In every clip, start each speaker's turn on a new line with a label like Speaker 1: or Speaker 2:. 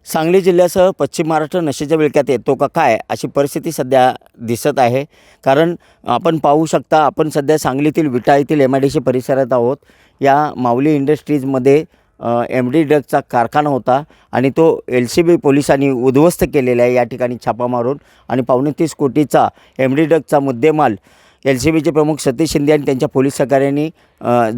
Speaker 1: सांगली जिल्ह्यासह पश्चिम महाराष्ट्र नशेच्या विळख्यात येतो का काय अशी परिस्थिती सध्या दिसत आहे. कारण आपण पाहू शकता, आपण सध्या सांगलीतील विटा येथील MIDC परिसरात आहोत. या माऊली इंडस्ट्रीजमध्ये MD ड्रगचा कारखाना होता आणि तो LCB पोलिसांनी उद्ध्वस्त केलेला आहे. या ठिकाणी छापा मारून आणि 30 कोटीचा MD ड्रगचा मुद्देमाल LCBचे प्रमुख सतीश शिंदे आणि त्यांच्या पोलीस सहकाऱ्यांनी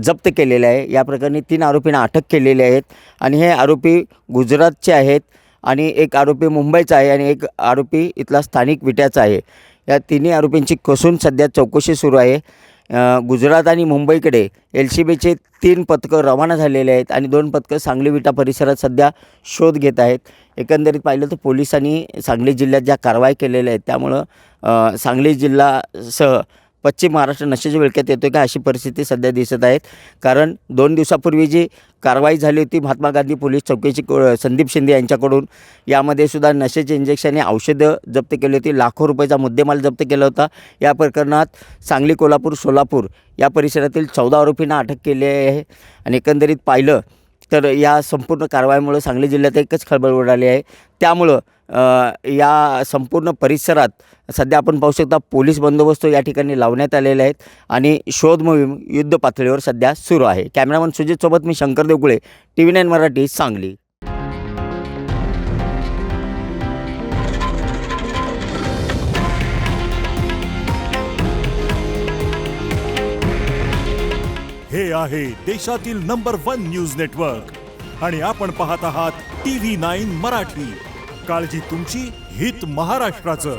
Speaker 1: जप्त केलेला आहे. या प्रकरणी 3 आरोपींना अटक केलेली आहेत आणि हे आरोपी गुजरातचे आहेत आणि एक आरोपी मुंबईचा आहे आणि एक आरोपी इथला स्थानिक विट्याचा आहे. या तिन्ही आरोपींची कसून सध्या चौकशी सुरू आहे. गुजरात आणि मुंबईकडे LCBचे 3 पथकं रवाना झालेले आहेत आणि 2 पथकं सांगली विटा परिसरात सध्या शोध घेत आहेत. एकंदरीत पाहिलं तर पोलिसांनी सांगली जिल्ह्यात ज्या कारवाई केलेल्या आहेत त्यामुळं सांगली जिल्हासह पश्चिम महाराष्ट्र नशेच्या विळख्यात येतो का अशी परिस्थिती सध्या दिसत आहेत. कारण 2 दिवसापूर्वी जी कारवाई झाली होती महात्मा गांधी पोलीस चौकीची संदीप शिंदे यांच्याकडून, यामध्ये सुद्धा नशेचे इंजेक्शन आणि औषधं जप्त केली होती. लाखो रुपयाचा मुद्देमाल जप्त केला होता. या प्रकरणात सांगली, कोल्हापूर, सोलापूर या परिसरातील 14 आरोपींना अटक केली आहे. आणि एकंदरीत पाहिलं तर या संपूर्ण कारवाईमुळे सांगली जिल्ह्यात एकच खळबळ उडाली आहे. त्यामुळं या संपूर्ण परिसरात सध्या आपण पाहू शकता पोलीस बंदोबस्त या ठिकाणी लावण्यात आलेले आहेत आणि शोध मोहीम युद्ध पातळीवर सध्या सुरू आहे. कॅमेरामन सुजितसोबत मी शंकर देवकुळे, TV9 मराठी, सांगली.
Speaker 2: हे आहे देशातील नंबर 1 न्यूज नेटवर्क आणि आपण पाहत आहात TV9 मराठी. काळजी तुमची, हित महाराष्ट्राचं.